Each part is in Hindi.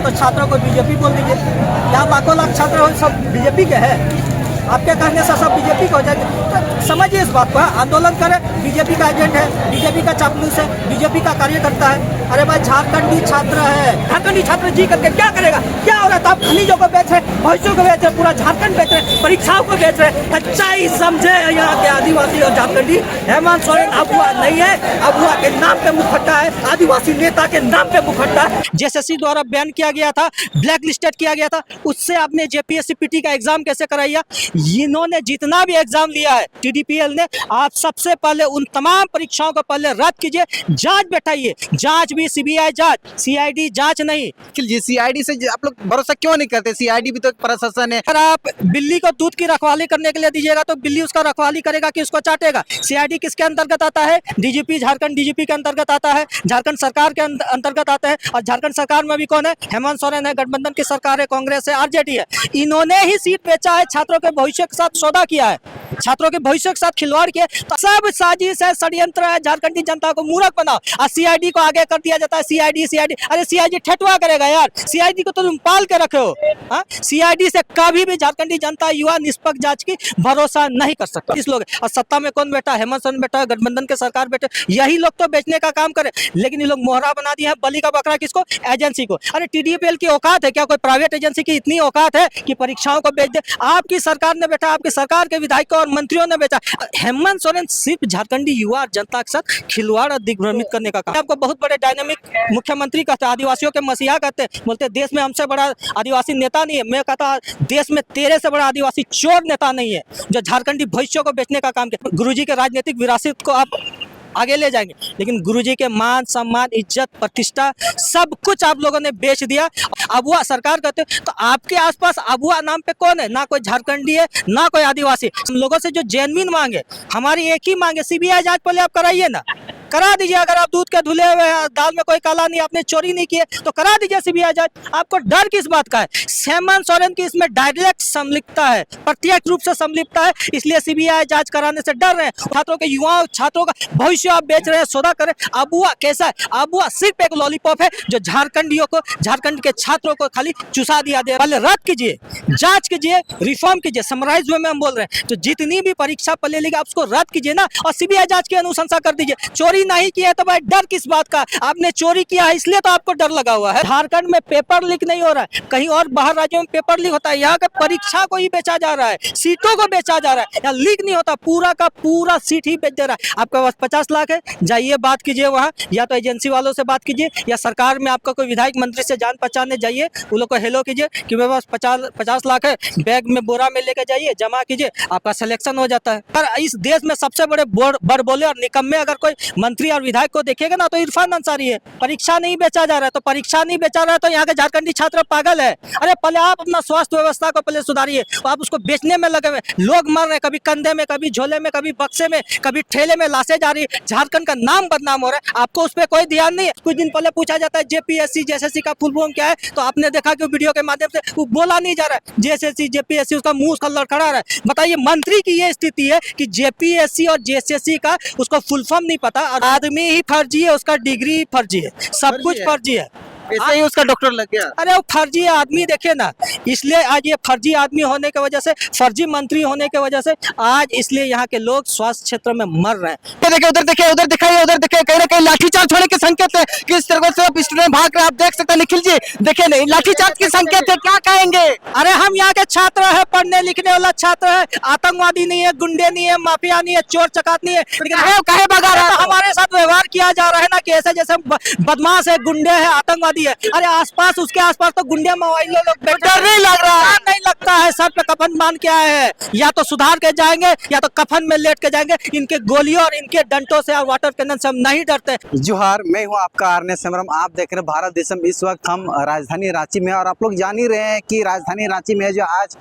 तो छात्रों को बीजेपी बोल दीजिए। यहाँ लाखों लाख छात्र हो, सब बीजेपी के हैं। आपके कहने से सब बीजेपी को हो जाएंगे, तो समझिए इस बात को। आंदोलन करें, बीजेपी का एजेंट है, बीजेपी का चापलूस है, बीजेपी का कार्यकर्ता है। अरे भाई झारखंडी छात्र है, झारखंडी छात्र जी करके क्या करेगा? क्या हो रहा है? तो आप खनिजों को बेच रहे, भविष्यों को बेच रहे, पूरा झारखंड बेच रहे, परीक्षाओं को बेच रहे। सच्चाई समझे यहाँ के आदिवासी और झारखंडी। हेमंत सोरेन अबुआ नहीं है, अबुआ के नाम पे मुखट्टा है, आदिवासी नेता के नाम पे मुखट्टा है। जेएसएससी द्वारा बैन किया गया था, ब्लैक लिस्टेड किया गया था, उससे आपने जेपीएससी पीटी का एग्जाम कैसे कराया? इन्होंने जितना भी एग्जाम लिया है टीडीपीएल ने, आप सबसे पहले उन तमाम परीक्षाओं को पहले रद्द कीजिए, जांच बैठाइए। जांच भी सीबीआई जांच, सीआईडी जांच नहीं। जी, सीआईडी से आप लोग भरोसा क्यों नहीं करते? सीआईडी भी तो एक प्रशासन है। अगर आप बिल्ली को दूध की रखवाली करने के लिए दीजिएगा तो बिल्ली उसका रखवाली करेगा कि उसको चाटेगा? सीआईडी किसके अंतर्गत आता है? डीजीपी, झारखंड डीजीपी के अंतर्गत आता है, झारखंड सरकार के अंतर्गत आता है। और झारखंड सरकार में भी कौन है? हेमंत सोरेन है, गठबंधन की सरकार है, कांग्रेस है, आरजेडी है। इन्होंने ही सीट बेचा है, छात्रों के भविष्य के साथ सौदा किया है, छात्रों के भविष्य के साथ खिलवाड़ किया। तो सब साजिश है, षड्यंत्र है, झारखंडी जनता को मूर्ख बनाओ। और सीआईडी को आगे कर दिया जाता है, सीआईडी सीआईडी। अरे सीआईडी ठेठुआ करेगा यार, सीआईडी को तो तुम पाल के रखे हो। सीआईडी से कभी भी झारखंडी जनता युवा निष्पक्ष जांच की भरोसा नहीं कर सकता। किस लोग और सत्ता में कौन बैठा? हेमंत सोरेन बैठा है, गठबंधन के सरकार बैठे, यही लोग तो बेचने का काम करे। लेकिन ये लोग मोहरा बना दिए हैं, बलि का बकरा किसको? एजेंसी को। अरे टीडीपीएल की औकात है क्या? कोई प्राइवेट एजेंसी की इतनी औकात है कि परीक्षाओं को बेच दे? आपकी सरकार ने बैठा, आपकी सरकार के विधायकों और मंत्रियों ने बेचा। हेमंत सोरेन सिर्फ झारखंडी युवा और जनता के साथ खिलवाड़ और दिग्भ्रमित करने का काम। आपको बहुत बड़े डायनामिक मुख्यमंत्री कहते हैं, आदिवासियों के मसीहा कहते हैं, बोलते देश में हमसे बड़ा आदिवासी नेता नहीं है। मैं कहता देश में तेरे से बड़ा आदिवासी चोर नेता नहीं है जो झारखंडी भविष्य को बेचने का काम किया। गुरुजी के राजनीतिक विरासत को आप आगे ले जाएंगे, लेकिन गुरुजी के मान सम्मान, इज्जत, प्रतिष्ठा सब कुछ आप लोगों ने बेच दिया। अबुआ सरकार कहते हो, तो आपके आसपास अबुआ नाम पे कौन है? ना कोई झारखंडी है, ना कोई आदिवासी। हम लोगों से जो जेन्युइन मांगे, हमारी एक ही मांगे, सीबीआई जांच पहले आप कराइए ना, करा दीजिए। अगर आप दूध के धुले हुए हैं, दाल में कोई काला नहीं, आपने चोरी नहीं किए, तो करा दीजिए सीबीआई जांच। आपको डर किस बात का है? हेमंत सोरेन की इसमें डायरेक्ट संलिप्तता है, प्रत्यक्ष रूप से संलिप्तता है, इसलिए सीबीआई जांच कराने से डर रहे हैं। छात्रों के, युवाओं, छात्रों का भविष्य आप बेच रहे हैं, सौदा करें। अबुआ कैसा है? अबुआ सिर्फ एक लॉलीपॉप है जो झारखंडियों को, झारखंड के छात्रों को खाली चुसा दिया दे। पहले रद्द कीजिए, जांच कीजिए, रिफॉर्म कीजिए। समराइज में हम बोल रहे हैं, तो जितनी भी परीक्षा पहले लेगी आप उसको रद्द कीजिए ना, और सीबीआई जांच की अनुशंसा कर दीजिए। चोरी नहीं किया तो भाई डर किस बात का? आपने चोरी किया है इसलिए तो आपको डर लगा हुआ है। झारखंड में पेपर लीक नहीं हो रहा है, कहीं और बाहर राज्यों में पेपर लीक होता है, यहाँ के परीक्षा को ही बेचा जा रहा है, सीटों को बेचा जा रहा है। यहाँ लीक नहीं होता, पूरा का पूरा सीट ही बेच दे रहा है। आपके पास 50 लाख है, जाइए बात कीजिए वहाँ, या तो एजेंसी वालों से बात कीजिए, या सरकार में आपका कोई विधायक मंत्री से जान पहचान जाइए, उन लोग को हेलो कीजिए कि मेरे पास 50 लाख है, बैग में बोरा में लेके जाइए, जमा कीजिए, आपका सिलेक्शन हो जाता है। पर इस देश में सबसे बड़े बड़बोले और निकम्मे अगर कोई मंत्री और विधायक को देखेगा ना तो इरफान अंसारी है। परीक्षा नहीं बेचा जा रहा है, तो परीक्षा नहीं बेचा रहा है तो यहाँ के झारखंडी छात्र पागल है। अरे पहले आप अपना स्वास्थ्य व्यवस्था को पहले सुधारिए, तो आप उसको बेचने में लगे हुए। लोग मर रहे हैं, कभी कंधे में, कभी झोले में, कभी बक्से में, कभी ठेले में लाशें जा रही है। झारखंड का नाम बदनाम हो रहा है, आपको उस पर कोई ध्यान नहीं है। कुछ दिन पहले पूछा जाता है जेपीएससी जेएसएससी का फुल फॉर्म क्या है, तो आपने देखा कि वीडियो के माध्यम से वो बोला नहीं जा रहा है। जेएसएससी जेपीएससी, उसका मुंह उसका लड़खड़ा रहा है। बताइए, मंत्री की ये स्थिति है कि जेपीएससी और जेएसएससी का उसको फुल फॉर्म नहीं पता। आदमी ही फर्जी है, उसका डिग्री फर्जी है, सब कुछ फर्जी है। ऐसे ही उसका डॉक्टर लग गया। अरे वो फर्जी आदमी देखिए ना, इसलिए आज ये फर्जी आदमी होने की वजह से, फर्जी मंत्री होने की वजह से आज इसलिए यहाँ के लोग स्वास्थ्य क्षेत्र में मर रहे हैं। देखिए उधर देखिए, उधर दिखाइए, उधर देखिए, कहीं ना कहीं लाठीचार्ज होने के संकेत है। किस तरह से अब स्टूडेंट भाग रहे हैं, आप देख सकते हैं। निखिल जी देखिए, नहीं लाठीचार्ज के संकेत है, क्या कहेंगे? अरे हम यहाँ के छात्र है, पढ़ने लिखने वाला छात्र है, आतंकवादी नहीं है, गुंडे नहीं है, माफिया नहीं है, चोर चकात नहीं है, लेकिन कहे भगा रहा है? हमारे साथ व्यवहार किया जा रहा है ना कि ऐसे जैसे बदमाश है, गुंडे है, आतंकवादी है। अरे आसपास, उसके आसपास तो गुंडे मोबाइल लोग डर नहीं लग रहा है? नहीं लगता है, सर पे कफन बांध के आए हैं, या तो सुधार के जाएंगे या तो कफन में लेट के जाएंगे। इनके गोलियों और इनके डंटों से और वाटर कैनन से हम नहीं डरते। जोहार, मैं हूं आपका आरने सेमरम। आप देख रहे हैं भारत देशम। इस वक्त हम राजधानी रांची में, और आप लोग जान ही रहे हैं कि राजधानी रांची में जो आज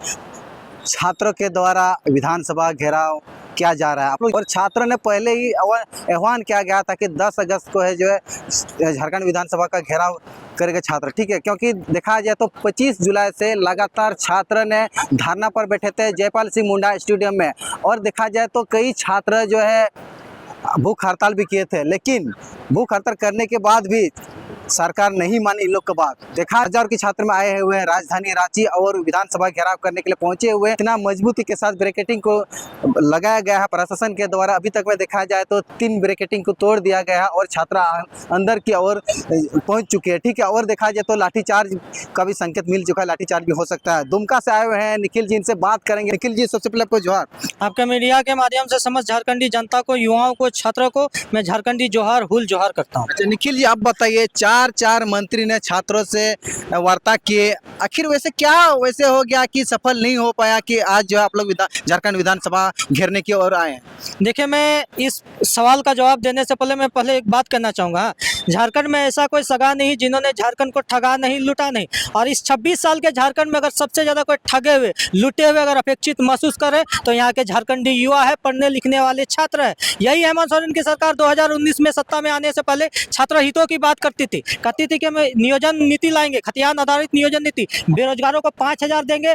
छात्रों के द्वारा विधानसभा घेराव किया जा रहा है। आप लोग, और छात्रों ने पहले ही आह्वान किया गया था कि 10 अगस्त को है जो है झारखंड विधानसभा का घेराव करेंगे छात्र, ठीक है। क्योंकि देखा जाए तो 25 जुलाई से लगातार छात्र ने धरना पर बैठे थे जयपाल सिंह मुंडा स्टेडियम में, और देखा जाए तो कई छात्र जो है भूख हड़ताल भी किए थे। लेकिन भूख हड़ताल करने के बाद भी सरकार नहीं मानी इन लोग का बात। देखा हजार की छात्र में आए हुए हैं राजधानी रांची और विधानसभा घेराव करने के लिए पहुंचे हुए, इतना मजबूती के साथ ब्रैकेटिंग को लगाया गया है प्रशासन के द्वारा। अभी तक में देखा जाए तो 3 ब्रैकेटिंग को तोड़ दिया गया है और छात्रा अंदर की ओर पहुंच चुके हैं। ठीक है, और देखा जाए तो लाठीचार्ज का भी संकेत मिल चुका है, लाठीचार्ज भी हो सकता है। दुमका से आए हुए हैं निखिल जी, इनसे बात करेंगे। निखिल जी, सबसे पहले आपको जोहार। आपके मीडिया के माध्यम से समस्त झारखंडी जनता को, युवाओं को, छात्रों को मैं झारखंडी जोहार हुल जोहार करता हूँ। अच्छा निखिल जी, आप बताइए, चार मंत्री ने छात्रों से वार्ता किए, आखिर वैसे क्या वैसे हो गया कि सफल नहीं हो पाया कि आज जो है आप लोग झारखंड विधानसभा घेरने की ओर आए हैं? देखिए, मैं इस सवाल का जवाब देने से पहले मैं एक बात कहना चाहूँगा। झारखंड में ऐसा कोई सगा नहीं जिन्होंने झारखंड को ठगा नहीं, लूटा नहीं। और इस 26 साल के झारखंड में अगर सबसे ज़्यादा कोई ठगे हुए, लूटे हुए अगर अपेक्षित महसूस करे तो यहाँ के झारखंडी युवा है, पढ़ने लिखने वाले छात्र है। यही हेमंत सोरेन की सरकार 2019 में सत्ता में आने से पहले छात्र हितों की बात करती थी कि हम नियोजन नीति लाएंगे, खतियान आधारित नियोजन नीति। बेरोजगारों को 5,000 देंगे,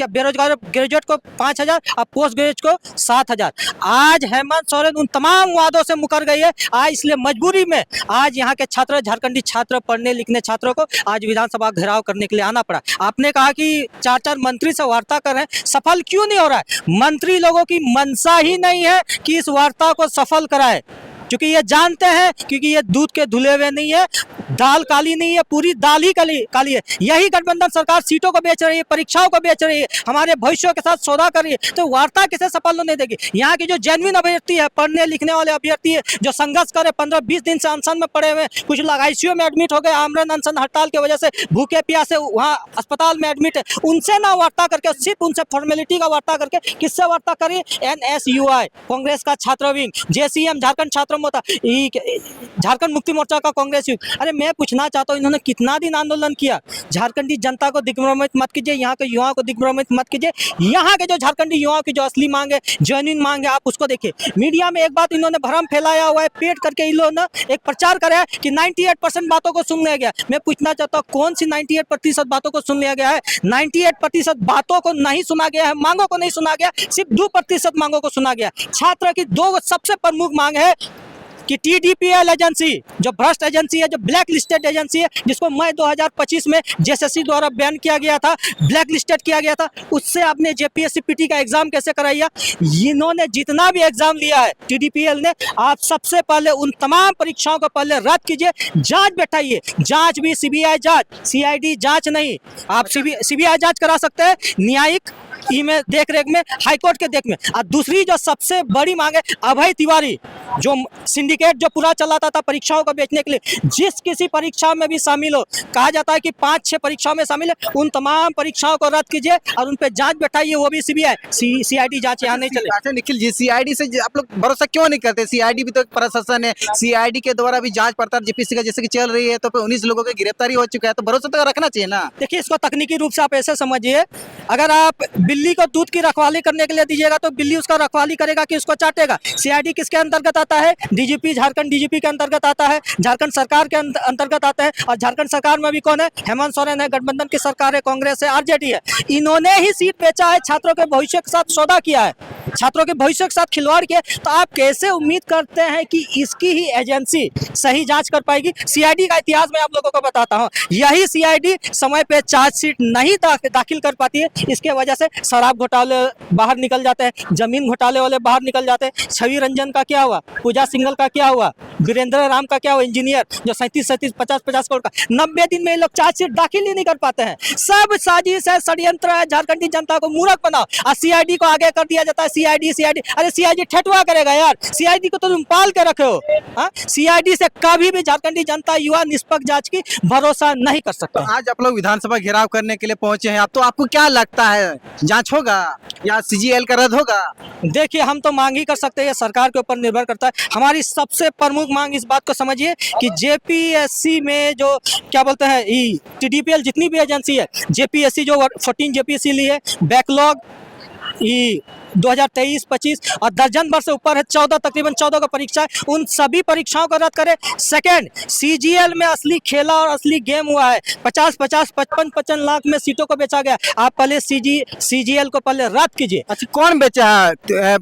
बेरोजगार ग्रेजुएट को 5,000 और पोस्ट ग्रेजुएट को 7,000। आज हेमंत सोरेन उन तमाम वादों से मुकर गई है। आज इसलिए मजबूरी में आज यहाँ के छात्र, झारखंडी छात्र, पढ़ने लिखने छात्रों को आज विधानसभा घेराव करने के लिए आना पड़ा। आपने कहा कि 4 मंत्री से वार्ता कर रहे हैं, सफल क्यों नहीं हो रहा है? मंत्री लोगों की मंशा ही नहीं है कि इस वार्ता को सफल कराए, क्योंकि ये जानते हैं, क्योंकि ये दूध के धुले हुए नहीं है, दाल काली नहीं है, पूरी दाल ही काली है। यही गठबंधन सरकार सीटों को बेच रही है, परीक्षाओं को बेच रही है, हमारे भविष्य के साथ सौदा कर रही है। तो वार्ता किसे सफल नहीं देगी? यहाँ की जो जेन्युइन अभ्यर्थी है, पढ़ने लिखने वाले अभ्यर्थी है, जो संघर्ष करे, 15-20 दिन से अनशन में पड़े हुए, कुछ लोग ICU में एडमिट हो गए, आमरण अनशन हड़ताल की वजह से भूखे प्यासे वहाँ अस्पताल में एडमिट है, उनसे ना वार्ता करके, सिर्फ उनसे फॉर्मेलिटी का वार्ता करके, किससे वार्ता करिए? NSUI कांग्रेस का छात्र विंग, JCM झारखंड छात्र मोर्चा, झारखंड मुक्ति मोर्चा का कांग्रेस युग। अरे मैं पूछना चाहता हूँ, इन्होंने कितना दिन आंदोलन किया? झारखंडी जनता को दिग्भ्रमित मत कीजिए, यहाँ के युवाओं को दिग्भ्रमित मत कीजिए। यहाँ के जो झारखंडी युवाओं की जो असली मांग है, जेन्युइन मांग है, आप उसको देखिए। मीडिया में एक बात इन्होंने भ्रम फैलाया हुआ है, पेट करके इन लोगों ने एक प्रचार कराया कि 98% बातों को सुन लिया गया। मैं पूछना चाहता हूँ, कौन सी 98% बातों को सुन लिया गया है? 98% बातों को नहीं सुना गया है, मांगों को नहीं सुना गया, सिर्फ 2% मांगों को सुना गया। छात्र की 2 सबसे प्रमुख मांग है कि TDPL एजेंसी, जो भ्रष्ट एजेंसी है, जो ब्लैक लिस्टेड एजेंसी है, जिसको मई 2025 में JSSC द्वारा बैन किया गया था, ब्लैक लिस्टेड किया गया था, उससे आपने JPSC PT का एग्जाम कैसे कराया? इन्होंने जितना भी एग्जाम लिया है TDPL ने, आप सबसे पहले उन तमाम परीक्षाओं को पहले रद्द कीजिए, जांच बैठाइए। जांच भी CBI जांच, CID जांच नहीं। आप CBI जांच करा सकते हैं न्यायिक में देख रेख में, हाईकोर्ट के देख में। और दूसरी जो सबसे बड़ी मांग है, अभय तिवारी जो सिंडिकेट जो पूरा चलाता था परीक्षाओं को बेचने के लिए, जिस किसी परीक्षा में भी शामिल हो, कहा जाता है कि 5-6 परीक्षाओं में शामिल है, उन तमाम परीक्षाओं को रद्द कीजिए और उन पर जांच बैठाइए, वो भी CBI CID जांच यहाँ नहीं चले। अच्छा निखिल जी, CID से आप लोग भरोसा क्यों नहीं करते? CID भी तो एक प्रशासन है, CID के द्वारा भी जांच पड़ताल JPSC का जैसे कि चल रही है, तो 19 लोगों की गिरफ्तारी हो चुका है, तो भरोसा तो रखना चाहिए ना। देखिए, इसको तकनीकी रूप से आप ऐसे समझिए, अगर आप बिल्ली को दूध की रखवाली करने के लिए दीजिएगा तो बिल्ली उसका रखवाली करेगा कि उसको चाटेगा। CID किसके अंतर्गत आता है? DGP, झारखंड DGP के अंतर्गत आता है, झारखंड सरकार के अंतर्गत आता है। और झारखंड सरकार में भी कौन है? हेमंत सोरेन है, गठबंधन की सरकार है, कांग्रेस है, RJD है। इन्होंने ही सीट बेचा है, छात्रों के भविष्य के साथ सौदा किया है, छात्रों के भविष्य के साथ खिलवाड़ किया। तो आप कैसे उम्मीद करते हैं कि इसकी ही एजेंसी सही जांच कर पाएगी? CID का इतिहास मैं आप लोगों को बताता हूं। यही CID समय पे चार्जशीट नहीं दाखिल कर पाती है, इसके वजह से शराब घोटाले बाहर निकल जाते हैं, जमीन घोटाले वाले बाहर निकल जाते हैं। छवि रंजन का क्या हुआ? पूजा सिंघल का क्या हुआ? वीरेंद्र राम का क्या हुआ? इंजीनियर जो 37, 50 करोड़ का, 90 दिन में ये लोग चार्जशीट दाखिल ही नहीं कर पाते हैं। सब साजिश है, षड्यंत्र है, झारखंडी जनता को मूर्ख बनाओ। और CID को आगे कर दिया जाता है, CID। अरे CID ठेठुआ करेगा यार, CID को तो तुम पाल के रखे हो। CID से कभी भी झारखंडी जनता, युवा निष्पक्ष जांच की भरोसा नहीं कर सकते। तो आज आप लोग विधानसभा घेराव करने के लिए पहुंचे हैं, तो आपको क्या लगता है, जांच होगा या CGL का रद्द होगा? देखिए, हम तो मांग ही कर सकते हैं, सरकार के ऊपर निर्भर करता है। हमारी सबसे प्रमुख मांग इस बात को समझिए कि JPSC में जो क्या बोलते हैं, TDPL जितनी भी एजेंसी है, JPSC जो 14 JPSC ली है, बैकलॉग 2023-25 और दर्जन भर से ऊपर है, तकरीबन 14 का परीक्षा है, उन सभी परीक्षाओं को रद्द करें। सेकंड, CGL में असली खेला और असली गेम हुआ है, 50-50, 55-55 लाख में सीटों को बेचा गया। आप पहले CGL को पहले रद्द कीजिए। अच्छा, कौन बेचा है?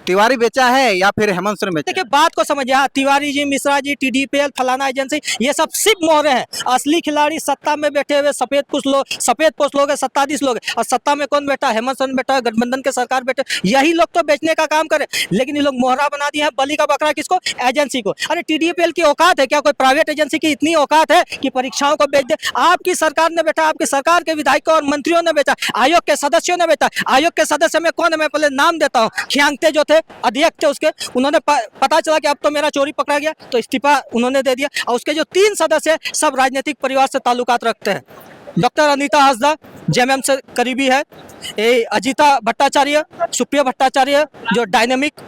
तिवारी बेचा है या फिर हेमंत सोरेन बेचा देखिए बात को समझिए, हाँ तिवारी जी, मिश्रा जी, टीडीपीएल, फलाना एजेंसी, ये सब सिर्फ मोहरे हैं। असली खिलाड़ी सत्ता में बैठे हुए सफेद पोस्ट लोग हैं, सत्ताधीश लोग हैं। और सत्ता में कौन बैठा है? हेमंत सोरेन बैठा है, गठबंधन के सरकार बैठे, यही लोग तो बेचने का काम करे। लेकिन ये लोग मोहरा बना दिए हैं, बलि का बकरा किसको? एजेंसी को। अरे टीडीपीएल की औकात है क्या? कोई प्राइवेट एजेंसी की इतनी औकात है कि परीक्षाओं को बेच दे? आपकी सरकार ने बेचा, आपकी सरकार के विधायकों और मंत्रियों ने बेचा, आयोग के सदस्यों ने बेचा। आयोग के सदस्य में कौन है? मैं पहले नाम देता हूँ। खियांगते जो थे अध्यक्ष थे उसके, उन्होंने पता चला कि अब तो मेरा चोरी पकड़ा गया, तो इस्तीफा उन्होंने दे दिया। और उसके जो 3 सदस्य हैं सब राजनीतिक परिवार से ताल्लुकात रखते हैं। डॉक्टर अनीता हासदा जेएमएम से करीबी है, अजीता भट्टाचार्य, सुप्रिया भट्टाचार्य जो डायनेमिक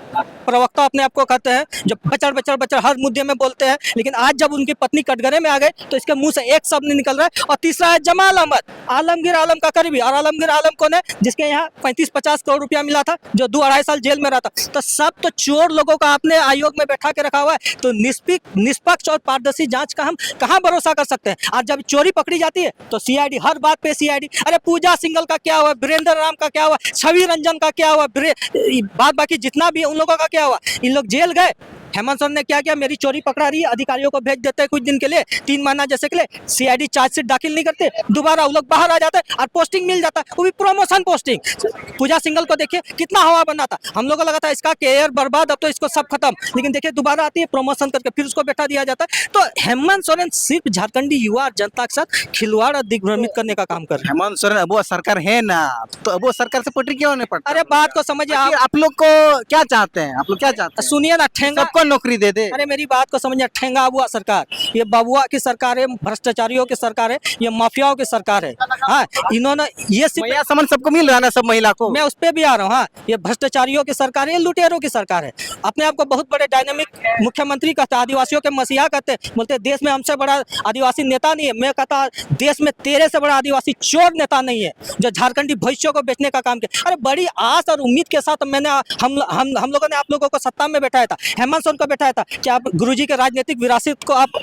प्रवक्ता अपने आप को कहते हैं, जो बचड़ हर मुद्दे में बोलते हैं। लेकिन आज जब उनकी पत्नी कटघरे में आ गए तो इसके मुंह से एक शब्द नहीं निकल रहा है। और तीसरा है जमाल अहमद, आलमगीर आलम का करीबी। और आलमगीर आलम कौन है? जिसके यहाँ 35-50 करोड़ रुपया मिला था, जो 2-2.5 साल जेल में रहा था। तो सब तो चोर लोगों का आपने आयोग में बैठा के रखा हुआ है। तो निष्पक्ष और पारदर्शी जांच का हम कहाँ भरोसा कर सकते हैं? आज जब चोरी पकड़ी जाती है तो सीआईडी, हर बात पे सीआईडी। अरे पूजा सिंघल का क्या हुआ? वीरेंद्र राम का क्या हुआ? छवि रंजन का क्या हुआ? बात बाकी जितना भी उन लोगों का क्या हुआ? इन लोग जेल गए। हेमंत सोरेन ने क्या किया? मेरी चोरी पकड़ा रही है, अधिकारियों को भेज देते हैं कुछ दिन के लिए, 3 महीना जैसे के लिए, सीआईडी चार्जशीट दाखिल नहीं करते, दोबारा वो लोग बाहर आ जाते हैं और पोस्टिंग मिल जाता है, वो भी प्रमोशन पोस्टिंग। पूजा सिंघल को देखिए कितना हवा बना था, हम लोगों को लगा था इसका कैरियर बर्बाद, अब तो इसको सब खत्म। लेकिन देखिए दोबारा आती है प्रमोशन करके, फिर उसको बैठा दिया जाता है। तो हेमंत सोरेन सिर्फ झारखंडी युवा और जनता के साथ खिलवाड़ और दिग्भ्रमित करने का काम कर रहे हैं। हेमंत सोरेन अब वो सरकार है ना, तो अब वो सरकार से पटरी क्यों नहीं पड़ता? अरे बात को समझिए आप लोग को क्या चाहते हैं? आप लोग क्या चाहते हैं? सुनिए ना, ठेंगा सबको नौकरी दे दे। अरे मेरी बात को समझिए, ठेंगा अबुआ सरकार, ये बबुआ की सरकार है, भ्रष्टाचारियों की सरकार है, ये माफियाओं की सरकार है। हाँ, इन्होंने ये मैया समन सबको मिल रहा है ना, सब महिला को। मैं उस पर भी आ रहा हूँ। हाँ, ये भ्रष्टाचारियों की सरकार है, ये लुटेरों की सरकार है। अपने आप को बहुत बड़े डायनेमिक मुख्यमंत्री कहते हैं, आदिवासियों के मसीहा कहते हैं, बोलते हैं देश में हमसे बड़ा आदिवासी नेता नहीं है। मैं कहता देश में तेरे से बड़ा आदिवासी चोर नेता नहीं है जो झारखंडी भविष्य को बेचने का काम किया। अरे बड़ी आस और उम्मीद के साथ मैंने हम लोगों ने आप लोगों को सत्ता में बैठाया था, हेमंत सोरेन को बैठाया था कि आप गुरुजी के राजनीतिक विरासत को आप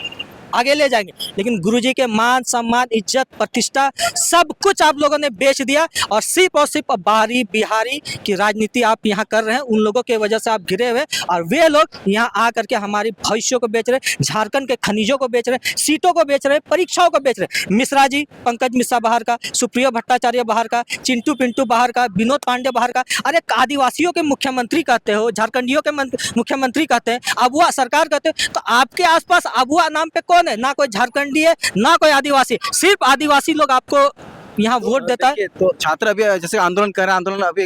आगे ले जाएंगे। लेकिन गुरुजी के मान सम्मान, इज्जत, प्रतिष्ठा सब कुछ आप लोगों ने बेच दिया और सिर्फ बाहरी बिहारी की राजनीति आप यहाँ कर रहे हैं। उन लोगों के वजह से आप घिरे हुए, और वे लोग यहाँ आकर के हमारी भविष्य को बेच रहे, झारखंड के खनिजों को बेच रहे, सीटों को बेच रहे, परीक्षाओं को बेच रहे। मिश्रा जी, पंकज मिश्रा बाहर का, सुप्रिया भट्टाचार्य बाहर का, चिंटू पिंटू बाहर का, विनोद पांडे बाहर का। अरे आदिवासियों के मुख्यमंत्री कहते हो, झारखंडियों के मुख्यमंत्री कहते हैं, अबुआ सरकार कहते हैं। तो आपके आसपास अबुआ नाम पे कौन है? ना कोई झारखंडी है, ना कोई आदिवासी, सिर्फ आदिवासी लोग आपको यहाँ वोट देता है। तो छात्र अभी जैसे आंदोलन कर रहे हैं, आंदोलन अभी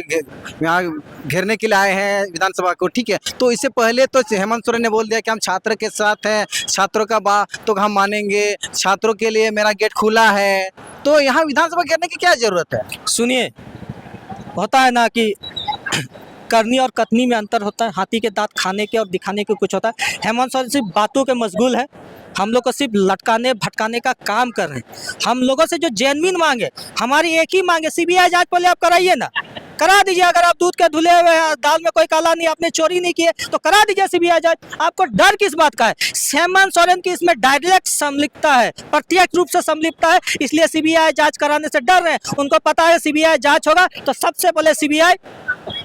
यहाँ घेरने के लिए आए हैं विधानसभा को, ठीक है। तो इससे पहले तो हेमंत सोरेन ने बोल दिया कि हम छात्र के साथ हैं, छात्रों का बात तो हम मानेंगे, छात्रों के लिए मेरा गेट खुला है। तो यहाँ विधानसभा घेरने की क्या जरूरत है? सुनिए, होता है ना कि करनी और कथनी में अंतर होता है, हाथी के दांत खाने के और दिखाने के कुछ होता है। हेमंत सोरेन सिर्फ बातों के मशगूल है, हम लोग को सिर्फ लटकाने भटकाने का काम कर रहे हैं। हम लोगों से जो जेन्युइन मांगे, हमारी एक ही मांगे, सीबीआई जांच पहले आप कराइए ना, करा दीजिए। अगर आप दूध के धुले हुए हैं, दाल में कोई काला नहीं, आपने चोरी नहीं की है, तो करा दीजिए सीबीआई जांच। आपको डर किस बात का है? हेमंत सोरेन की इसमें डायरेक्ट संलिप्तता है, प्रत्यक्ष रूप से संलिप्तता है, इसलिए सीबीआई जांच कराने से डर रहे हैं। उनको पता है सीबीआई जांच होगा तो सबसे पहले सीबीआई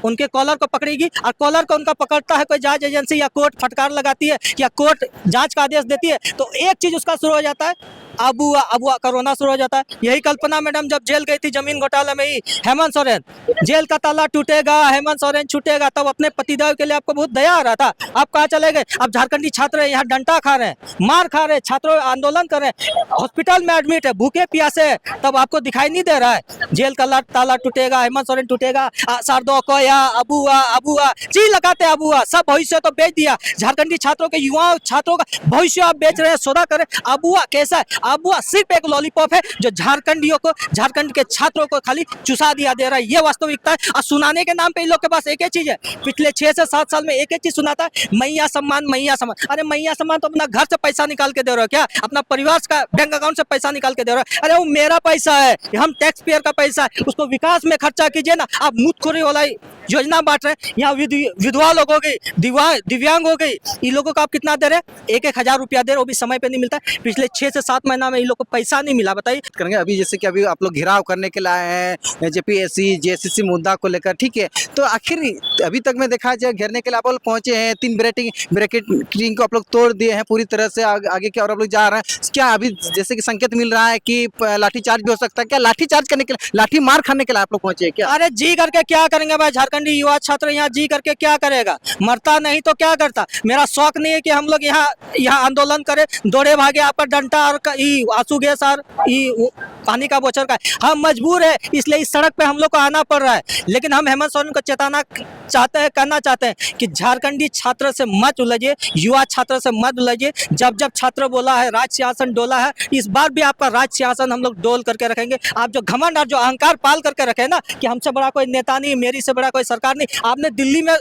उनके कॉलर को पकड़ेगी, और कॉलर को उनका पकड़ता है कोई जांच एजेंसी या कोर्ट फटकार लगाती है या कोर्ट जांच का आदेश देती है, तो एक चीज उसका शुरू हो जाता है, अबुआ का रोना शुरू हो जाता है। यही कल्पना मैडम जब जेल गई थी जमीन घोटाले में ही, हेमंत सोरेन, जेल का ताला टूटेगा, हेमंत सोरेन छूटेगा, तब अपने पतिदेव के लिए आपको बहुत दया आ रहा था। आप कहाँ चले गए? अब झारखंडी छात्र यहाँ डंडा खा रहे हैं, मार खा रहे हैं, छात्रों आंदोलन कर रहे हैं, हॉस्पिटल में एडमिट है, भूखे प्यासे, तब आपको दिखाई नहीं दे रहा है। जेल का ताला टूटेगा, हेमंत सोरेन टूटेगा, शारदो को या अबुआ जी लगाते अबुआ, सब भविष्य तो बेच दिया। झारखंडी छात्रों के युवाओं छात्रों का भविष्य आप बेच रहे हैं, सौदा कर रहे हैं। अबुआ कैसा है? अबुआ सिर्फ एक लॉलीपॉप है जो झारखंडियों को, झारखंड के छात्रों को खाली चुसा दिया दे रहा है, ये वास्तविकता है। और सुनाने के नाम पे इन लोग के पास एक ही चीज है, पिछले 6 से 7 साल में एक ही चीज सुनाता है, मैया सम्मान, मैया सम्मान। अरे मैया सम्मान तो अपना घर से पैसा निकाल के दे रहे हो क्या? अपना परिवार का बैंक अकाउंट से पैसा निकाल के दे रहे हो? अरे वो मेरा पैसा है, हम टैक्स पेयर का पैसा है, उसको विकास में खर्चा कीजिए ना। आप मुतखोरी वाला योजना बांट रहे हैं। यहाँ विधवा लोग हो गई, दिव्यांग हो गई, इन लोगों को आप कितना दे रहे हैं? 1-1 हज़ार रुपया दे रहे हो, वो भी समय पे नहीं मिलता है। पिछले 6 से 7 महीना में इन लोग को पैसा नहीं मिला, बताइए। करेंगे अभी जैसे कि अभी आप लोग घेराव करने के लिए आए हैं जेपीएससी जेएसएससी मुद्दा को लेकर, ठीक है, तो आखिर अभी तक में देखा जाए घेरने के लिए आप लोग पहुंचे हैं, 3 ब्रैकेटिंग को आप लोग तोड़ दिए हैं पूरी तरह से आगे की और आप लोग जा रहे हैं। क्या अभी जैसे कि संकेत मिल रहा है कि लाठीचार्ज भी हो सकता है, क्या लाठीचार्ज करने के लिए, लाठी मार खाने के लिए आप लोग पहुंचे हैं क्या? अरे जी करके क्या करेंगे भाई, झारखंडी युवा छात्र यहाँ जी करके क्या करेगा? मरता नहीं तो क्या करता? मेरा शौक नहीं है कि हम लोग यहाँ आंदोलन करें, दौड़े भागे, आपका डंडा और आंसू गैस और पानी का बोचर का। हम मजबूर है, इसलिए इस सड़क पे हम लोग को आना पड़ रहा है। लेकिन हम हेमंत सोरेन को चेताना चाहते हैं, कहना चाहते हैं कि झारखंडी छात्र से मत उलझिए, युवा छात्र से मत उलझिए। जब छात्र बोला है, राज सिंहासन डोला है, इस बार भी आपका राज सिंहासन हम लोग डोल करके रखेंगे। आप जो घमंड और जो अहंकार पाल करके रखे ना कि हमसे बड़ा कोई नेता नहीं, मेरी से बड़ा कोई सरकार नहीं, आपने दिल्ली में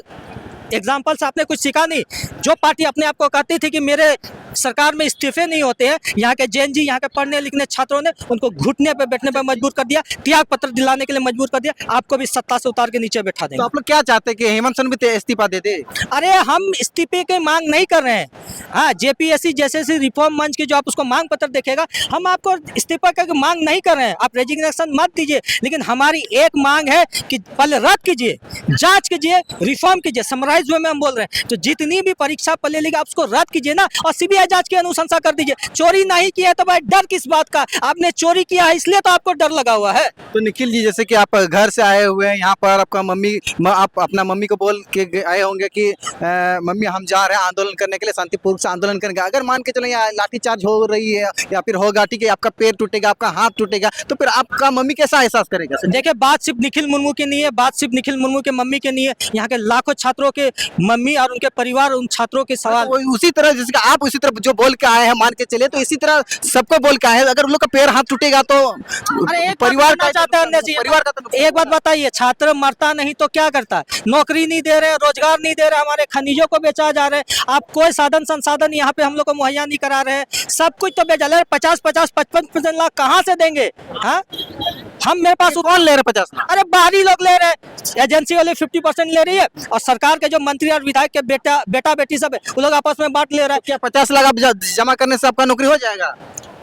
एग्जाम्पल से आपने कुछ सीखा नहीं। जो पार्टी अपने आप को कहती थी कि मेरे सरकार में इस्तीफे नहीं होते हैं, यहाँ के जैन जी, यहाँ के पढ़ने लिखने छात्रों ने उनको घुटने पे बैठने पे मजबूर कर दिया, त्याग पत्र दिलाने के लिए मजबूर कर दिया। आपको भी सत्ता से उतार के नीचे बैठा देंगे। तो आप लोग क्या चाहते हैं कि हेमंत सोरेन भी इस्तीफा दे दे? अरे हम इस्तीफे की मांग नहीं कर रहे हैं। हाँ, जेपीएससी जैसे रिफॉर्म मंच की जो आप उसको मांग पत्र देखेगा, हम आपको इस्तीफा की मांग नहीं कर रहे हैं। आप रेजिग्नेशन मत दीजिए, लेकिन हमारी एक मांग है कि पहले रद्द कीजिए, जांच कीजिए, रिफॉर्म कीजिए। समराइज वे में हम बोल रहे हैं, तो जितनी भी परीक्षा पहले लेगी आप उसको रद्द कीजिए ना, और सीबीआई जांच की अनुशंसा कर दीजिए। चोरी नहीं किया तो भाई डर किस बात का? आपने चोरी किया है इसलिए तो आपको डर लगा हुआ है। तो निखिल जी, जैसे कि आप घर से आए हुए हैं यहाँ पर, आपका आप अपना मम्मी को बोल के आए होंगे कि मम्मी हम जा रहे हैं आंदोलन करने के लिए, शांतिपूर्वक से आंदोलन करेंगे। अगर मान के चलो यहाँ लाठीचार्ज हो रही है या फिर होगा, ठीक है, आपका पैर टूटेगा, आपका हाथ टूटेगा, तो फिर आपका मम्मी कैसा एहसास करेगा? देखिए, बात सिर्फ निखिल मुर्मू की नहीं है, बात सिर्फ निखिल मुर्मू के मम्मी की नहीं है, यहाँ के लाखों छात्रों के मम्मी और उनके परिवार, उन छात्रों के सवाल। तो उसी तरह जैसे कि आप उसी तरह जो बोल के आए हैं, मान के चले, तो इसी तरह सबको बोल के आए हैं। अगर उन लोग का पैर हाथ टूटेगा तो परिवार का परिवार का तो एक बात बताइए, छात्र मरता नहीं तो क्या करता? नौकरी नहीं दे रहे, रोजगार नहीं दे रहे, हमारे खनिजों को बेचा जा रहे हैं, आप कोई साधन संसाधन यहाँ पे हम लोग को मुहैया नहीं करा रहे हैं, सब कुछ तो बेचा रहे। 50-55 लाख कहाँ से देंगे? हाँ, हम मेरे पास कौन ले रहे 50 लाख? अरे बाहरी लोग ले रहे हैं, एजेंसी वाले 50% ले रही है, और सरकार के जो मंत्री और विधायक के बेटा बेटी सब है, वो लोग आपस में बांट ले रहे हैं। क्या 50 लाख आप जमा करने से आपका नौकरी हो जाएगा?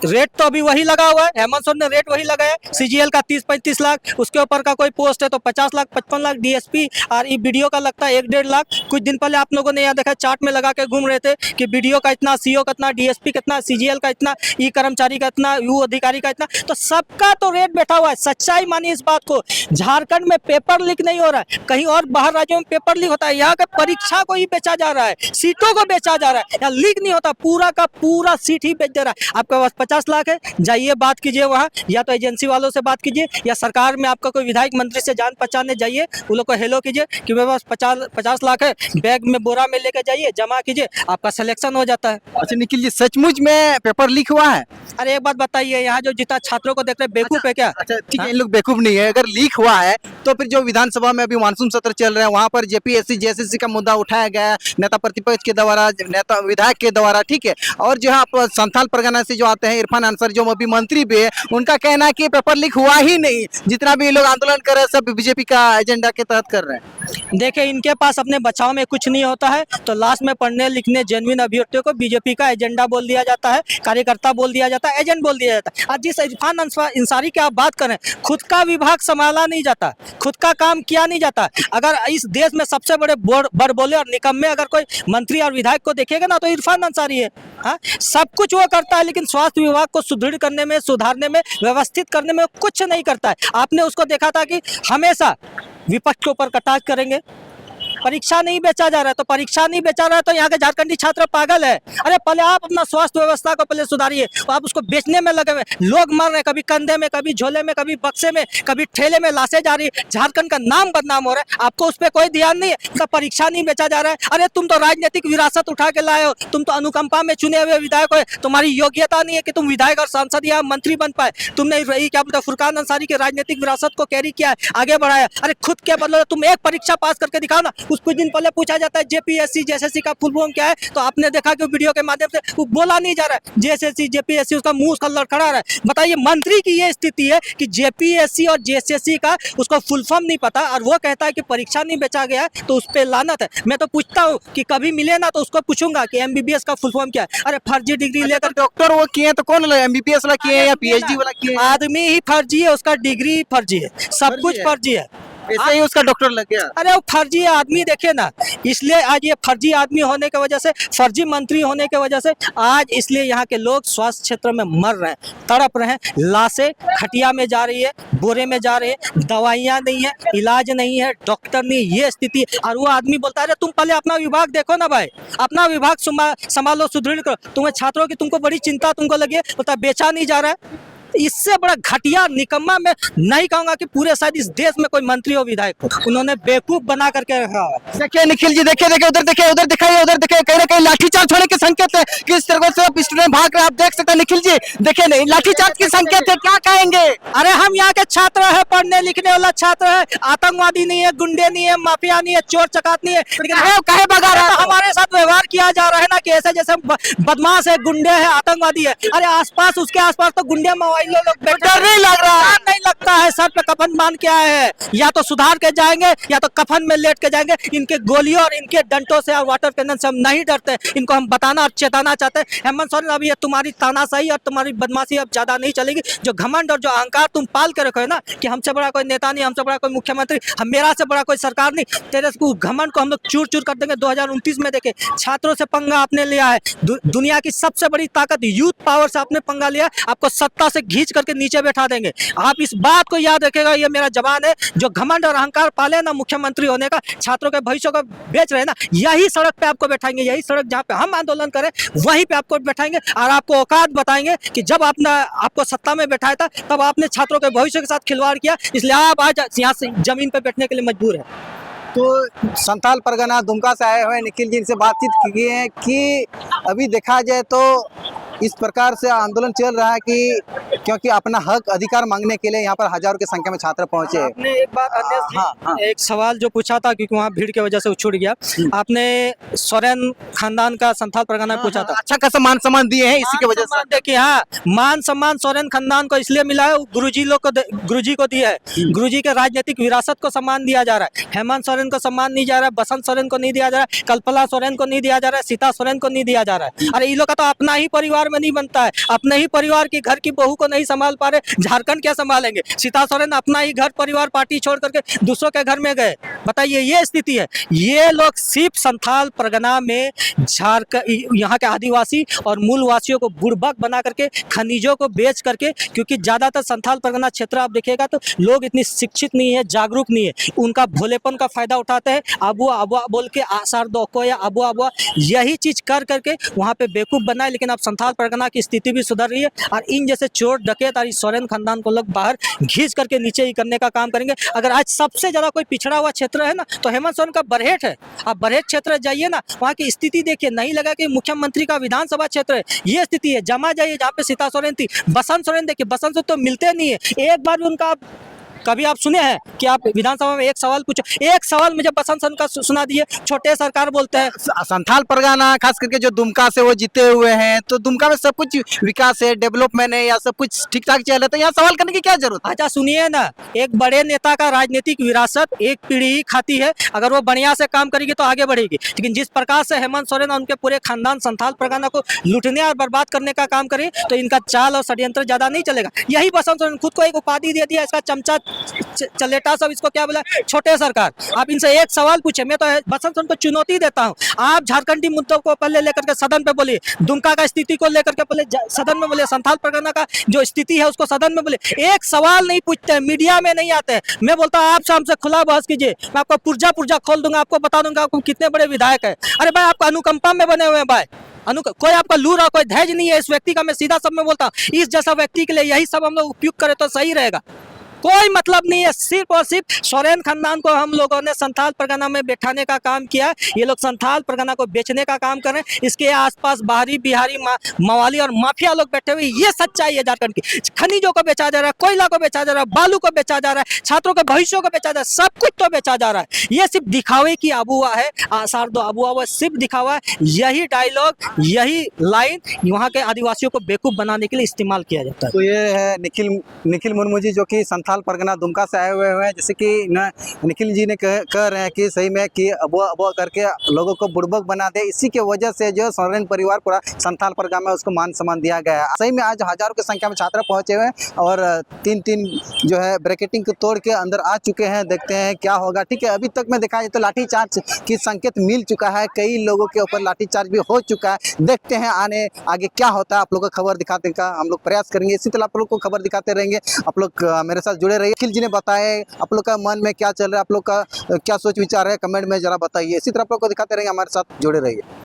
रेट तो अभी वही लगा हुआ है, हेमंत सोरेन ने रेट वही लगाया। सीजीएल का 30-35 लाख, उसके ऊपर का कोई पोस्ट है तो 50 लाख 55 लाख, डीएसपी और बीडीओ का लगता है 1-1.5 लाख। कुछ दिन पहले आप लोगों ने यहाँ देखा, चार्ट में लगा के घूम रहे थे कि बीडीओ का इतना, सीओ का इतना, डीएसपी का इतना, सीजीएल का इतना, ई कर्मचारी का इतना, यू अधिकारी का इतना, तो सबका तो रेट बैठा हुआ है। सच्चाई मानिए इस बात को, झारखंड में पेपर लीक नहीं हो रहा है, कहीं और बाहर राज्यों में पेपर लीक होता है, यहाँ का परीक्षा को ही बेचा जा रहा है, सीटों को बेचा जा रहा है, यहाँ लीक नहीं होता, पूरा का पूरा सीट ही बेच दे रहा है। आपके पास 50 लाख है, जाइए बात कीजिए वहाँ, या तो एजेंसी वालों से बात कीजिए, या सरकार में आपका कोई विधायक मंत्री से जान पहचानने जाइए, उन लोग को हेलो कीजिए कि मेरे पास 50 लाख है, बैग में बोरा में लेके जाइए, जमा कीजिए, आपका सिलेक्शन हो जाता है। अच्छा निखिल जी, सचमुच में पेपर लीक हुआ है? अरे एक बात बताइए, यहाँ जो जितना छात्रों को देख रहे बेवकूफ है क्या? अच्छा ठीक है, इन लोग बेवकूफ नहीं है। अगर लीक हुआ है तो फिर जो विधानसभा में अभी मानसून सत्र चल रहा है, वहाँ पर जेपीएससी जेएसएससी का मुद्दा उठाया गया है, नेता प्रतिपक्ष के द्वारा, नेता विधायक के द्वारा, ठीक है, और जो आप संथाल परगना से जो आते हैं इरफान अंसारी, जो अभी मंत्री भी है, उनका कहना है कि पेपर लीक हुआ ही नहीं, जितना भी लोग आंदोलन कर रहे हैं सब बीजेपी का एजेंडा के तहत कर रहे हैं। देखिए, इनके पास अपने बचाव में कुछ नहीं होता है, तो लास्ट में पढ़ने लिखने जेन्युइन अभ्यर्थियों को बीजेपी का एजेंडा बोल दिया जाता है, कार्यकर्ता बोल दिया जाता है, एजेंट बोल दिया जाता है। आज जिस इरफान अंसारी की आप बात करें, खुद का विभाग संभाला नहीं जाता, खुद का काम किया नहीं जाता। अगर इस देश में सबसे बड़े बड़बोले और निकम्मे अगर कोई मंत्री और विधायक को देखेगा ना, तो इरफान अंसारी है। हाँ, सब कुछ वो करता है, लेकिन स्वास्थ्य विभाग को सुदृढ़ करने में, सुधारने में, व्यवस्थित करने में कुछ नहीं करता है। आपने उसको देखा था कि हमेशा विपक्ष के ऊपर कटाक्ष करेंगे। परीक्षा नहीं बेचा जा रहा है, तो परीक्षा नहीं बेचा रहा है तो यहाँ के झारखंडी छात्र पागल है। अरे पहले आप अपना स्वास्थ्य व्यवस्था को पहले सुधारिए, आप उसको बेचने में लगे हुए। लोग मर रहे हैं, कभी कंधे में, कभी झोले में, कभी बक्से में, कभी ठेले में लाशें जा रही है, झारखंड का नाम बदनाम हो रहा है, आपको उस पर कोई ध्यान नहीं है। तो परीक्षा नहीं बेचा जा रहा है। अरे तुम तो राजनीतिक विरासत उठा के लाए हो, तुम तो अनुकंपा में चुने हुए विधायक हो, तुम्हारी योग्यता नहीं है कि तुम विधायक और सांसद या मंत्री बन पाए। तुमने क्या बोलते फुरकान अंसारी की राजनीतिक विरासत को कैरी किया है, आगे बढ़ाया। अरे खुद के बदले तुम एक परीक्षा पास करके दिखाओ ना, कुछ दिन पहले पूछा जाता है जेपीएससी जेएसएससी का फुल फॉर्म क्या है, तो आपने देखा कि वीडियो के माध्यम से वो बोला नहीं जा रहा है जेएसएससी जेपीएससी, उसका मुंह उसका लड़खड़ा रहा है। बताइए, मंत्री की ये स्थिति है कि जेपीएससी और जेएसएससी का उसको फुल फॉर्म नहीं पता और वो कहता है कि परीक्षा नहीं बेचा गया, तो उस पर लानत है। मैं तो पूछता हूँ कि कभी मिले ना तो उसको पूछूंगा कि एमबीबीएस का फुल फॉर्म क्या है। अरे फर्जी डिग्री लेकर डॉक्टर वो किए तो कौन एमबीबीएस वाला किए या पीएचडी वाला किए? आदमी ही फर्जी है, उसका डिग्री फर्जी है, सब कुछ है। फर्जी है। ऐसे ही उसका डॉक्टर लग गया। अरे वो फर्जी आदमी देखे ना, इसलिए आज ये फर्जी आदमी होने की वजह से, फर्जी मंत्री होने की वजह से आज इसलिए यहाँ के लोग स्वास्थ्य क्षेत्र में मर रहे हैं, तड़प रहे हैं। लाशें खटिया में जा रही है, बोरे में जा रही है, दवाइयाँ नहीं है, इलाज नहीं है, डॉक्टर नहीं, ये स्थिति है। और वो आदमी बोलता है, अरे तुम पहले अपना विभाग देखो ना भाई, अपना विभाग संभालो, सुदृढ़ करो। तुम्हें छात्रों की तुमको बड़ी चिंता तुमको लगी है, बोलता है बेचा नहीं जा रहा है। इससे बड़ा घटिया निकम्मा मैं नहीं कहूंगा कि पूरे शायद इस देश में कोई मंत्री हो विधायक हो, उन्होंने बेवकूफ बना करके रखा है। देखिए निखिल जी, देखिए देखिए उधर देखिए, उधर दिखाइए, उधर देखिए, कहीं ना कहीं लाठीचार्ज होने के संकेत है। किस तरह से अब स्टूडेंट भाग रहे हैं, आप देख सकते हैं। निखिल जी देखिए, नहीं लाठीचार्ज के संकेत है, क्या कहेंगे? अरे हम यहाँ के छात्र है, पढ़ने लिखने वाला छात्र है, आतंकवादी नहीं है, गुंडे नहीं है, माफिया नहीं है, चोर चकात नहीं है, लेकिन कहे बगा रहा है? हमारे साथ व्यवहार किया जा रहा है ना कि ऐसे जैसे बदमाश है, गुंडे है, आतंकवादी है। अरे आसपास, उसके आसपास तो गुंडे मोबाइल लोग बैठे, नहीं लग रहा है? नहीं लगता है, सर पे कफन बांध के आए हैं, या तो सुधार के जाएंगे या तो कफन में लेट के जाएंगे। इनके गोलियों और इनके डंटों से और वाटर कैनन से हम नहीं डरते, इनको हम बताना और चेताना चाहते हैं। हेमंत सोरेन, अब ये तुम्हारी तानाशाही और तुम्हारी बदमाशी अब ज्यादा नहीं चलेगी। जो घमंड और जो अहंकार तुम पाल के रखो है ना कि हमसे बड़ा कोई नेता नहीं, हमसे बड़ा कोई मुख्यमंत्री, हम मेरा से बड़ा कोई सरकार नहीं, तेरे घमंड को हम लोग चूर चूर कर देंगे। 2029 में देखे, छात्रों से पंगा आपने लिया है, दुनिया की सबसे बड़ी ताकत यूथ पावर से आपने पंगा लिया, आपको सत्ता से घींच करके नीचे बैठा देंगे। आप इस बात को याद रखेगा, ये मेरा जवान है। जो घमंड और अहंकार पाले ना मुख्यमंत्री होने का, छात्रों के भविष्य को बेच रहे हैं ना, यही सड़क पे आपको बैठाएंगे, यही सड़क जहाँ पे हम आंदोलन करें वहीं पे आपको बैठाएंगे और आपको औकात बताएंगे कि जब आपको सत्ता में बैठाया था तब आपने छात्रों के भविष्य के साथ खिलवाड़ किया, इसलिए आप आज यहाँ से जमीन पे बैठने के लिए मजबूर है। तो संथाल परगना दुमका से आए हुए निखिल जी से बातचीत की है कि अभी देखा जाए तो इस प्रकार से आंदोलन चल रहा है कि क्योंकि अपना हक अधिकार मांगने के लिए यहाँ पर हजारों की संख्या में छात्र पहुंचे। आपने एक बात हाँ। एक सवाल जो पूछा था क्योंकि वहाँ भीड़ की वजह से छूट गया, आपने सोरेन खानदान का संथाल परगना पूछा था। अच्छा खासा मान सम्मान दिए हैं इसी की वजह से। देखिए, हाँ, मान सम्मान सोरेन खानदान को इसलिए मिला है, गुरुजी को दिया है। गुरुजी के राजनीतिक विरासत को सम्मान दिया जा रहा है। हेमंत सोरेन को सम्मान नहीं जा रहा है, बसंत सोरेन को नहीं दिया जा रहा है, कल्पना सोरेन को नहीं दिया जा रहा है, सीता सोरेन को नहीं दिया जा रहा है। अरे इन लोग का तो अपना ही परिवार में नहीं बनता है, अपने ही परिवार की घर की बहू को नहीं संभाल पा रहे, झारखंड क्या संभालेंगे? सीता सोरेन अपना ही घर परिवार पार्टी छोड़ करके दूसरों के घर में गए। बताइए, ये स्थिति है। ये लोग सिर्फ संथाल परगना में झारखंड यहाँ के आदिवासी और मूलवासियों को बुड़बक बना करके, खनिजों को बेच करके, क्योंकि ज्यादातर संथाल परगना क्षेत्र आप देखिएगा तो लोग इतनी शिक्षित नहीं है, जागरूक नहीं है, उनका भोलेपन का फायदा उठाते हैं। अबुआ अबुआ बोल के आसार दोको या अबुआ अबुआ यही चीज कर करके वहाँ पे बेवकूफ बनाए। लेकिन अब संथाल परगना की स्थिति भी सुधर रही है और इन जैसे चोर डकैत और सोरेन खानदान को लोग बाहर घींच करके नीचे ही करने का काम करेंगे। अगर आज सबसे ज्यादा कोई पिछड़ा हुआ क्षेत्र है ना तो हेमंत सोरेन का बरहेट है। आप बरहेट क्षेत्र जाइए ना, वहाँ की स्थिति देखिए, नहीं लगा कि मुख्यमंत्री का विधानसभा क्षेत्र है। ये स्थिति है। जमा जाइए जहाँ पे सीता सोरेन थी, बसंत सोरेन देखिए, बसंत तो मिलते नहीं है। एक बार भी उनका कभी आप सुने हैं कि आप विधानसभा में एक सवाल पूछो? एक सवाल मुझे बसंत सोरेन का सुना दिए। छोटे सरकार बोलते हैं। संथाल परगना खास करके जो दुमका से वो जीते हुए हैं, तो दुमका में सब कुछ विकास है, डेवलपमेंट है, या सब कुछ ठीक ठाक चल रहा है, तो यहाँ सवाल करने की क्या जरूरत है? अच्छा सुनिए ना, एक बड़े नेता का राजनीतिक विरासत एक पीढ़ी ही खाती है। अगर वो बढ़िया से काम करेगी तो आगे बढ़ेगी, लेकिन जिस प्रकार से हेमंत सोरेन और उनके पूरे खानदान संथाल परगना को लूटने और बर्बाद करने का काम करे तो इनका चाल और षड्यंत्र ज्यादा नहीं चलेगा। यही बसंत सोरेन खुद को एक उपाधि दे दिया, इसका चमचा चलेटा सब इसको क्या बोला, छोटे सरकार। आप इनसे एक सवाल पूछे, मैं तो बसंत सोरेन को चुनौती देता हूँ, आप झारखंडी मुद्दों को पहले लेकर के सदन पे बोलिए, दुमका का स्थिति को लेकर के पहले सदन में बोलिए, संथाल परगना का जो स्थिति है उसको सदन में बोलिए। एक सवाल नहीं पूछते, मीडिया में नहीं आते। मैं बोलता हूँ आपसे हमसे खुला बहस कीजिए, मैं आपको पुर्जा पुर्जा खोल दूंगा, आपको बता दूंगा आपको कितने बड़े विधायक है। अरे भाई, आपको अनुकंपा में बने हुए हैं भाई, कोई आपका लूर और कोई धैर्य नहीं है इस व्यक्ति का। मैं सीधा सब में बोलता हूँ, इस जैसा व्यक्ति के लिए यही सब हम लोग उपयोग करें तो सही रहेगा। कोई मतलब नहीं है। सिर्फ और सिर्फ सोरेन खानदान को हम लोगों ने संथाल परगना में बैठाने का काम किया है। ये लोग संथाल परगना को बेचने का काम कर रहे हैं। इसके आसपास बाहरी बिहारी मवाली और माफिया लोग बैठे हुए। ये सच्चाई है झारखंड की। खनिजों को बेचा जा रहा है, कोयला को बेचा जा रहा है, बालू को बेचा जा रहा है, छात्रों के भविष्य को बेचा जा रहा है, सब कुछ तो बेचा जा रहा है। ये सिर्फ दिखावे की अबुआ है, आसार दो अबुआ हुआ, सिर्फ दिखावा है। यही डायलॉग, यही लाइन वहाँ के आदिवासियों को बेवकूफ बनाने के लिए इस्तेमाल किया जाता है। तो ये है निखिल मुर्मू जी, जो कि संथाल परगना दुमका से आए हुए हैं। जैसे कि निखिल जी ने कह रहे हैं कि सही में कि अबुआ करके लोगों को बुड़बक बना दे, इसी के वजह से जो सोरेन परिवार पूरा संथाल परगना में उसको मान सम्मान दिया गया है। सही में आज हजारों की संख्या में छात्र पहुंचे हुए हैं और तीन जो है ब्रैकेटिंग को तोड़ के अंदर आ चुके हैं। देखते हैं क्या होगा। ठीक है, अभी तक में देखा जाए तो लाठीचार्ज की संकेत मिल चुका है, कई लोगों के ऊपर लाठीचार्ज भी हो चुका है। देखते हैं आगे क्या होता है। आप लोग को खबर दिखाने का हम लोग प्रयास करेंगे, इसी तरह आप लोग को खबर दिखाते रहेंगे। आप लोग मेरे साथ जुड़े रहिए। निखिल जी ने बताए आप लोग का मन में क्या चल रहा है, आप लोग का क्या सोच विचार है, कमेंट में जरा बताइए। इसी तरह आप लोग को दिखाते रहेंगे, हमारे साथ जुड़े रहिए।